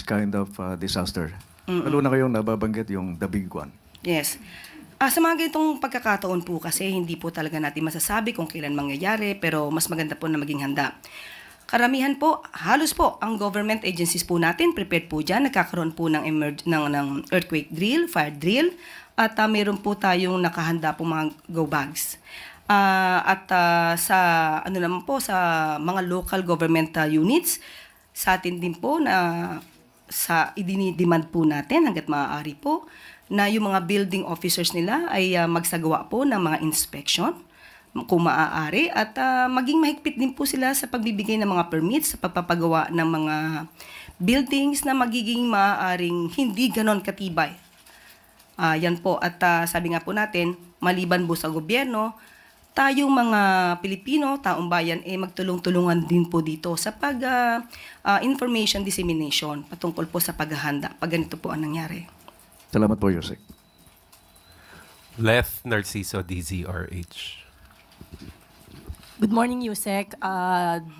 kind of disaster? Lalo na kayong nababanggit yung the big one. Yes. Sa mga ganitong pagkakataon po kasi hindi po talaga natin masasabi kung kailan mangyayari, pero mas maganda po na maging handa. Karamihan po, halos po, ang government agencies po natin, prepared po dyan, nagkakaroon po ng earthquake drill, fire drill, at meron po tayong nakahanda po mga go bags. Sa ano naman po, sa mga local government units, sa atin din po na sa idinidemand po natin hanggat maaari po, na yung mga building officers nila ay magsagawa po ng mga inspection kung maaari at maging mahigpit din po sila sa pagbibigay ng mga permits sa pagpapagawa ng mga buildings na magiging maaaring hindi ganon katibay. Yan po at sabi nga po natin, maliban po sa gobyerno, tayong mga Pilipino, taong bayan, magtulong-tulungan din po dito sa information dissemination patungkol po sa paghahanda pag ganito po ang nangyari. Salamat po, Yusek. Leth Narciso, DZRH. Good morning, Yusek.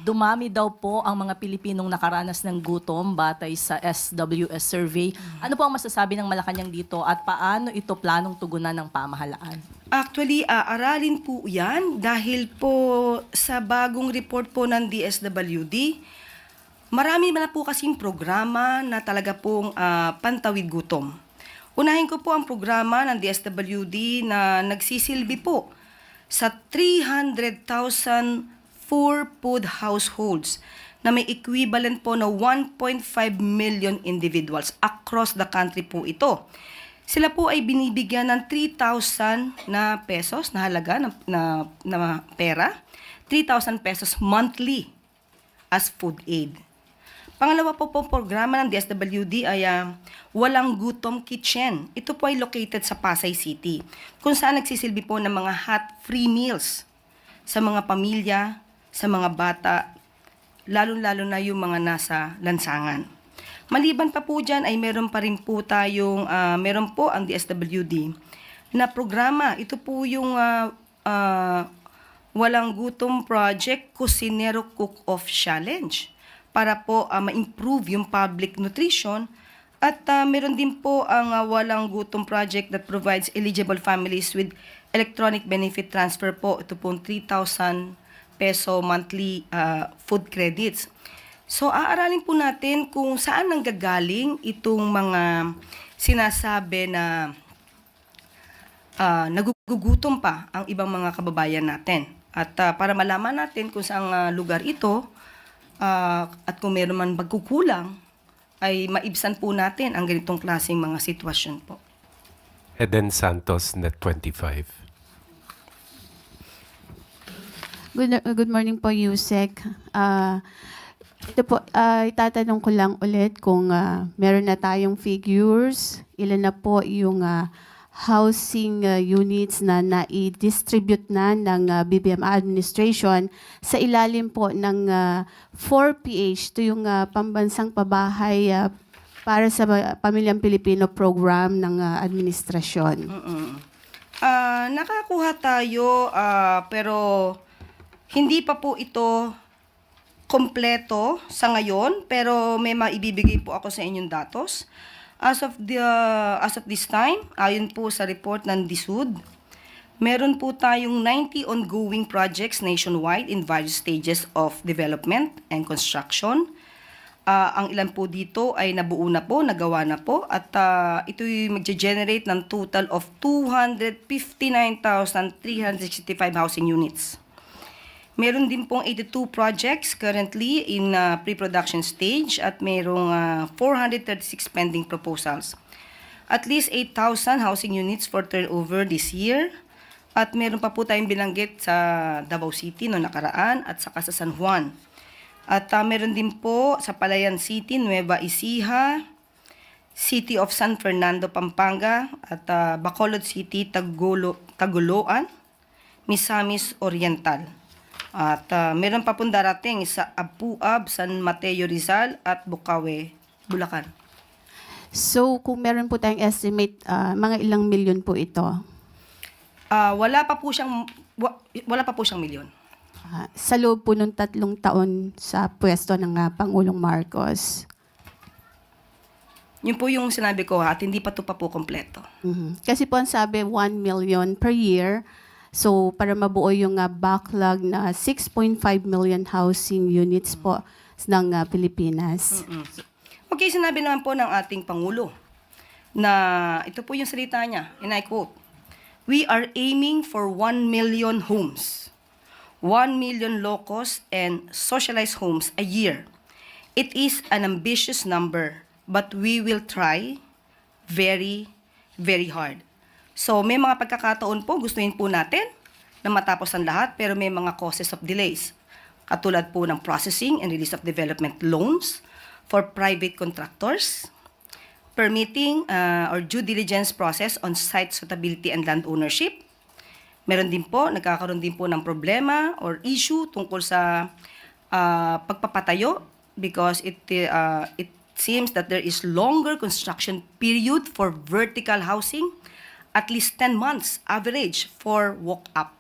Dumami daw po ang mga Pilipinong nakaranas ng gutom batay sa SWS survey. Ano po ang masasabi ng Malacanang dito at paano ito planong tugunan ng pamahalaan? Actually, aralin po yan dahil po sa bagong report po ng DSWD, marami na po kasing programa na talaga pong pantawid gutom. Unahin ko po ang programa ng DSWD na nagsisilbi po sa 300,000 poor food households na may equivalent po na 1.5 million individuals across the country po ito. Sila po ay binibigyan ng 3,000 na pesos na halaga na pera, 3,000 pesos monthly as food aid. Pangalawa po programa ng DSWD ay Walang Gutom Kitchen. Ito po ay located sa Pasay City, kung saan nagsisilbi po ng mga hot free meals sa mga pamilya, sa mga bata, lalo-lalo na yung mga nasa lansangan. Maliban pa po dyan ay meron pa rin po tayong, meron po ang DSWD na programa. Ito po yung Walang Gutom Project Kusinero Cook-Off Challenge, para po ma-improve yung public nutrition. At meron din po ang Walang Gutom Project that provides eligible families with electronic benefit transfer po. Ito po 3,000 peso monthly food credits. So aaralin po natin kung saan nanggagaling itong mga sinasabi na nagugutom pa ang ibang mga kababayan natin. At para malaman natin kung saang lugar ito, at kung meron man pagkukulang, ay maibsan po natin ang ganitong klaseng mga sitwasyon po. Eden Santos, Net 25. Good morning po, Yusek. Ito po, itatanong ko lang ulit kung meron na tayong figures, ilan na po yung housing units na na-distribute na ng BBM administration sa ilalim po ng 4PH, ito yung pambansang pabahay para sa pamilyang Pilipino program ng administrasyon. Nakakuha tayo pero hindi pa po ito kompleto sa ngayon, pero may maibibigay po ako sa inyong datos. As of this time, ayon po sa report ng DSUD, meron po tayong 90 ongoing projects nationwide in various stages of development and construction. Ang ilan po dito ay nabuo na po, nagawa na po, at ito'y mag-generate ng total of 259,365 housing units. Meron din pong 82 projects currently in pre-production stage at merong 436 pending proposals. At least 8,000 housing units for turnover this year. At meron pa po tayong binanggit sa Davao City no nakaraan at saka sa San Juan. At meron din po sa Palayan City, Nueva Ecija, City of San Fernando, Pampanga, at Bacolod City, Tagoloan, Misamis Oriental. At meron pa pong darating sa Abuab, San Mateo Rizal at Bukawe, Bulacan. So kung meron po tayong estimate, mga ilang milyon po ito? Wala pa po siyang milyon. Sa loob po ng 3 taon sa pwesto ng Pangulong Marcos. Yun po yung sinabi ko at hindi pa po kompleto. Kasi po ang sabi 1 million per year. So para mabuo yung backlog na 6.5 million housing units po ng Pilipinas. Okay, sinabi naman po ng ating Pangulo na ito po yung salita niya, and I quote, "We are aiming for 1 million homes, 1 million low-cost and socialized homes a year. It is an ambitious number, but we will try very, very hard." So may mga pagkakataon po, gustuin po natin na matapos ang lahat, pero may mga causes of delays. Katulad po ng processing and release of development loans for private contractors, permitting or due diligence process on site suitability and land ownership. Meron din po, nagkakaroon din po ng problema or issue tungkol sa pagpapatayo because it seems that there is longer construction period for vertical housing, at least 10 months average for walk-up.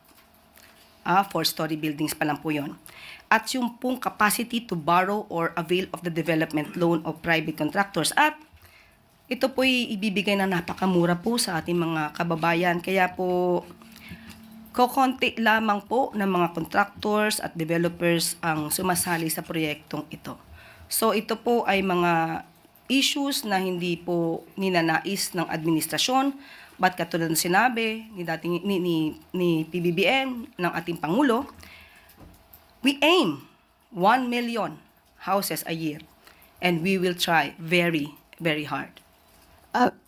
4-story buildings pa lang po yun. At yung pong capacity to borrow or avail of the development loan of private contractors. At ito po'y ibibigay na napakamura po sa ating mga kababayan. Kaya po, kokonti lamang po ng mga contractors at developers ang sumasali sa proyektong ito. So ito po ay mga issues na hindi po ninanais ng administrasyon. But katulad ng sinabi ni PBBM ng ating Pangulo, we aim 1 million houses a year and we will try very, very hard.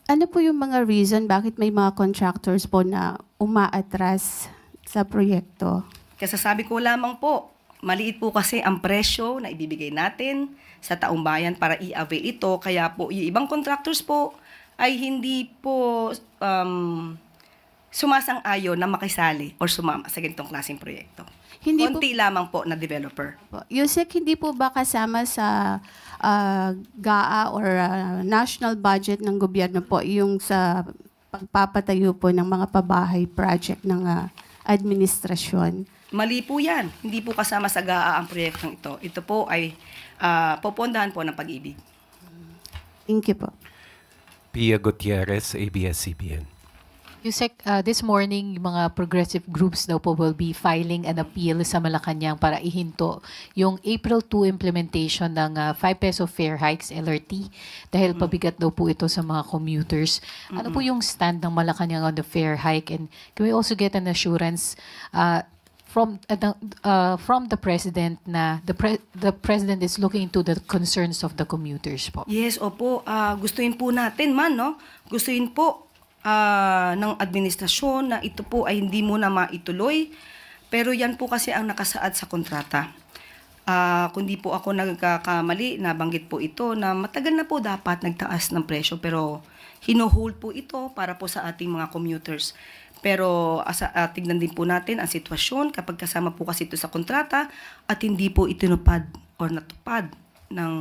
Ano po yung mga reason bakit may mga contractors po na umaatras sa proyekto? Kasasabi ko lamang po, maliit po kasi ang presyo na ibibigay natin sa taong bayan para i-avail ito. Kaya po yung ibang contractors po ay hindi po sumasang-ayon na makisali or sumama sa ganitong klaseng proyekto. Konti lamang po na developer. Yusek, hindi po ba kasama sa GAA or national budget ng gobyerno po yung sa pagpapatayo po ng mga pabahay project ng administrasyon? Mali po yan. Hindi po kasama sa GAA ang proyektong ito. Ito po ay popondahan po ng Pag-ibig. Thank you po. Pia Gutierrez, ABS-CBN. Yusek, this morning, yung mga progressive groups daw po will be filing an appeal sa Malacanang para ihinto yung April 2 implementation ng 5 peso fare hikes, LRT, dahil pabigat daw po ito sa mga commuters. Ano po yung stand ng Malacanang on the fare hike? And can we also get an assurance from the President na the President is looking into the concerns of the commuters po? Yes, opo. Gustuin po natin no? Gustuin po ng administrasyon na ito po ay hindi muna maituloy. Pero yan po kasi ang nakasaad sa kontrata. Kundi po ako nagkakamali, nabanggit po ito na matagal na po dapat nagtaas ng presyo pero hino-hold po ito para po sa ating mga commuters. Pero tignan din po natin ang sitwasyon kapag kasama po kasi ito sa kontrata at hindi po itinupad o natupad ng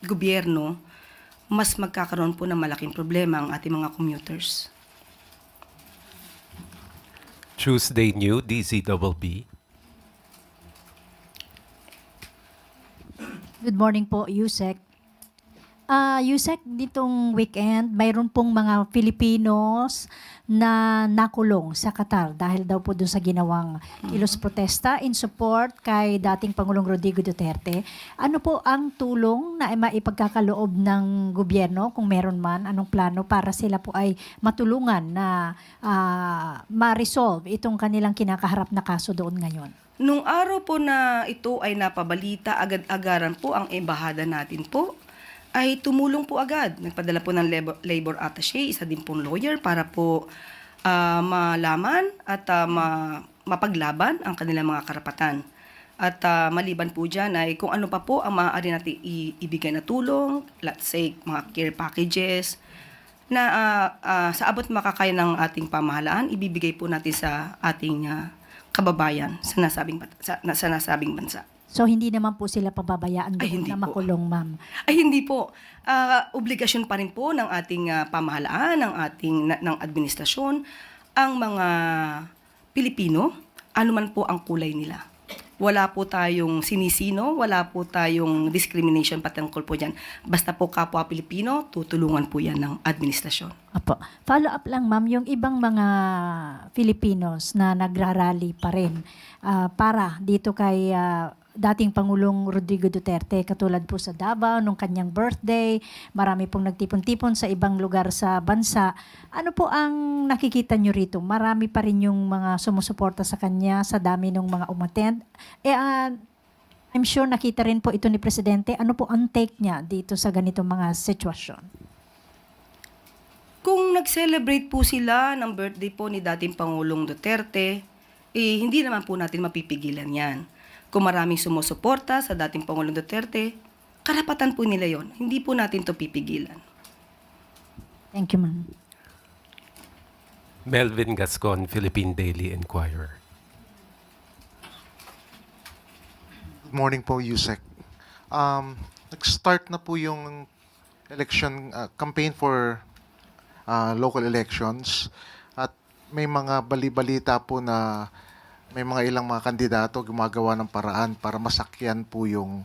gobyerno, mas magkakaroon po ng malaking problema ang ating mga commuters. Tuesday New, DZBB. Good morning po, Yusek. Yusek, ditong weekend, mayroon pong mga Filipinos na nakulong sa Qatar dahil daw po doon sa ginawang kilos protesta in support kay dating Pangulong Rodrigo Duterte. Ano po ang tulong na maipagkakaloob ng gobyerno, kung meron man, anong plano para sila po ay matulungan na ma-resolve itong kanilang kinakaharap na kaso doon ngayon? Nung araw po na ito ay napabalita, agad-agaran po ang embahada natin po ay tumulong po agad. Nagpadala po ng labor attaché, isa din pong lawyer para po malaman at mapaglaban ang kanilang mga karapatan. At maliban po dyan ay kung ano pa po ang maaari natin ibigay na tulong, let's say mga care packages, na sa abot makakaya ng ating pamahalaan, ibibigay po natin sa ating kababayan sa nasabing bansa. So, hindi naman po sila pababayaan doon hindi na po. makulong, ma'am? Ay, hindi po. Obligasyon pa rin po ng ating pamahalaan, ng administrasyon, ang mga Pilipino, anuman po ang kulay nila. Wala po tayong sinisino, wala po tayong discrimination patungkol po dyan. Basta po kapwa Pilipino, tutulungan po yan ng administrasyon. Apo. Follow up lang, ma'am, yung ibang mga Filipinos na nagrarally pa rin para dito kay dating Pangulong Rodrigo Duterte, katulad po sa Davao nung kanyang birthday, marami pong nagtipon-tipon sa ibang lugar sa bansa. Ano po ang nakikita nyo rito? Marami pa rin yung mga sumusuporta sa kanya sa dami ng mga umattend. I'm sure nakita rin po ito ni Presidente. Ano po ang take niya dito sa ganitong mga sitwasyon? Kung nag-celebrate po sila ng birthday po ni dating Pangulong Duterte, hindi naman po natin mapipigilan yan. Kung maraming sumusuporta sa dating Pangulong Duterte, karapatan po nila yon. Hindi po natin to pipigilan. Thank you, ma'am. Melvin Gascon, Philippine Daily Inquirer. Good morning po, Yusek. Nag-start na po yung election campaign for local elections at may mga bali-balita po na may mga ilang mga kandidato gumagawa ng paraan para masakyan po yung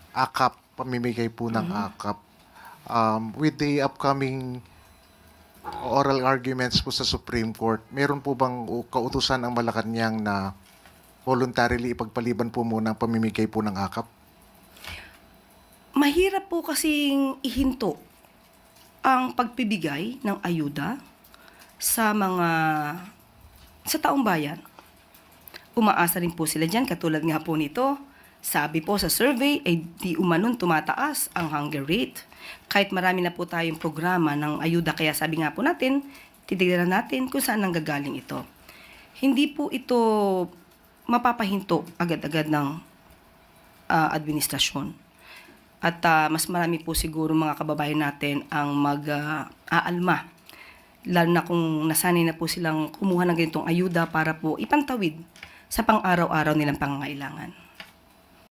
AKAP, pamimigay po ng AKAP. With the upcoming oral arguments po sa Supreme Court, meron po bang kautusan ang Malacanang na voluntarily ipagpaliban po muna ang pamimigay po ng AKAP? Mahirap po kasing ihinto ang pagpibigay ng ayuda sa taong bayan. Umaasa rin po sila dyan, katulad nga po nito. Sabi po sa survey, di umanon tumataas ang hunger rate. Kahit marami na po tayong programa ng ayuda, kaya sabi nga po natin, titignan natin kung saan nanggagaling ito. Hindi po ito mapapahinto agad-agad ng administrasyon. At mas marami po siguro mga kababayan natin ang mag-aalma. Lalo na kung nasanay na po silang kumuha ng ganitong ayuda para po ipantawid sa pang-araw-araw nilang pangangailangan.